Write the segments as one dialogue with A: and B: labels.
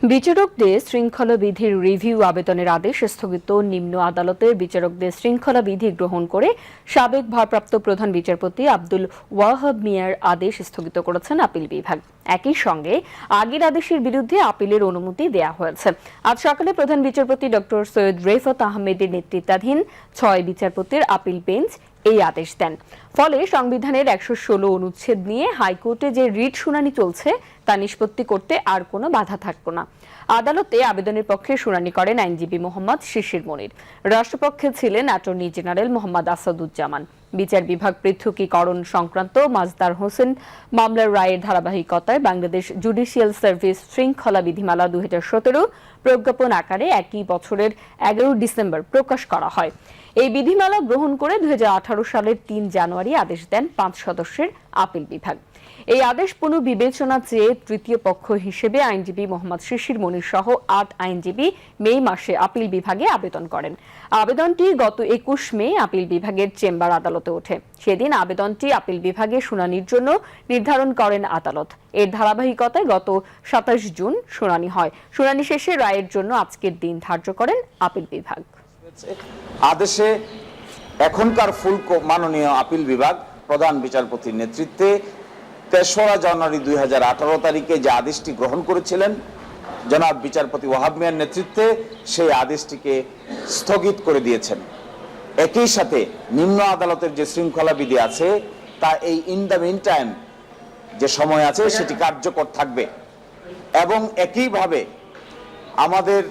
A: বিচারকদের শৃঙ্খলা বিধির রিভিউ আবেদনের আদেশ স্থগিত। নিম্ন আদালতের বিচারকদের শৃঙ্খলা বিধি গ্রহণ করে সাবেক ভারপ্রাপ্ত প্রধান বিচারপতি আব্দুল ওয়াহাব মিয়ার আদেশ স্থগিত করেছেন আপিল বিভাগ। একই সঙ্গে আগের আদেশের বিরুদ্ধে আপিলের অনুমতি দেয়া হয়েছে। আজ সকালে প্রধান বিচারপতি ডক্টর সৈয়দ রেফাত আহমেদের নেতৃত্বাধীন 6 বিচারপতির আপিল বেঞ্চ এই আদেশ দেন। ফলে সংবিধানের 116 অনুচ্ছেদ নিয়ে হাইকোর্টে যে রিট শুনানি চলছে তা নিষ্পত্তি করতে আর কোনো বাধা থাকবে না। আদালতে আবেদনের পক্ষে শুনানি করেন আইনজীবী মোহাম্মদ শিশির মনির। রাষ্ট্রপক্ষে ছিলেন অ্যাটর্নি জেনারেল মোহাম্মদ আসাদুজ্জামান। বিচার বিভাগ পৃথকীকরণ সংক্রান্ত মাজদার হোসেন মামলার রায়ের ধারাবাহিকতায় বাংলাদেশ জুডিশিয়াল সার্ভিস শৃঙ্খলা বিধিমালা 2017 প্রজ্ঞাপন আকারে একই বছরের 11 ডিসেম্বর প্রকাশ করা হয়। এই বিধিমালা গ্রহণ করে 2018 সালের 3 জানুয়ারি আদেশ দেন 5 সদস্যের আপিল বিভাগ। এই আদেশ পুনর্বিবেচনা চেয়ে তৃতীয় পক্ষ হিসেবে আইনজীবী মোহাম্মদ শিশির মনির সহ 8 আইনজীবী মে মাসে আপিল বিভাগে আবেদন করেন। আবেদনটি গত 21 মে আপিল বিভাগের চেম্বার আদালতে ওঠে। সেদিন আবেদনটি আপিল বিভাগে শুনানির জন্য নির্ধারণ করেন আদালত। এর ধারাবাহিকতায় গত 27 জুন শুনানি হয়। শুনানি শেষে রায়ের জন্য আজকের দিন ধার্য করেন আপিল বিভাগ।
B: আদেশে এখনকার ফুল মাননীয় আপিল বিভাগ প্রধান বিচারপতির নেতৃত্বে 3রা জানুয়ারি 2018 তারিখে যে আদেশটি গ্রহণ করেছিলেন জনাব বিচারপতি ওয়াহাব মিয়ার নেতৃত্বে, সেই আদেশটিকে স্থগিত করে দিয়েছেন। একই সাথে নিম্ন আদালতের যে শৃঙ্খলা বিধি আছে তা এই ইন দ্য মিন টাইম যে সময় আছে সেটি কার্যকর থাকবে। এবং একইভাবে আমাদের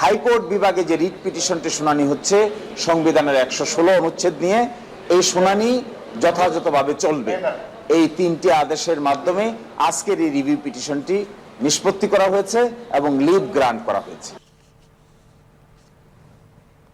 B: হাইকোর্ট বিভাগে যে রিট পিটিশনটি শুনানি হচ্ছে সংবিধানের 116 অনুচ্ছেদ নিয়ে, এই শুনানি যথাযথভাবে চলবে। এই 3টি আদেশের মাধ্যমে আজকের এই রিভিউ পিটিশনটি নিষ্পত্তি করা হয়েছে এবং লিভ গ্রান্ট করা হয়েছে।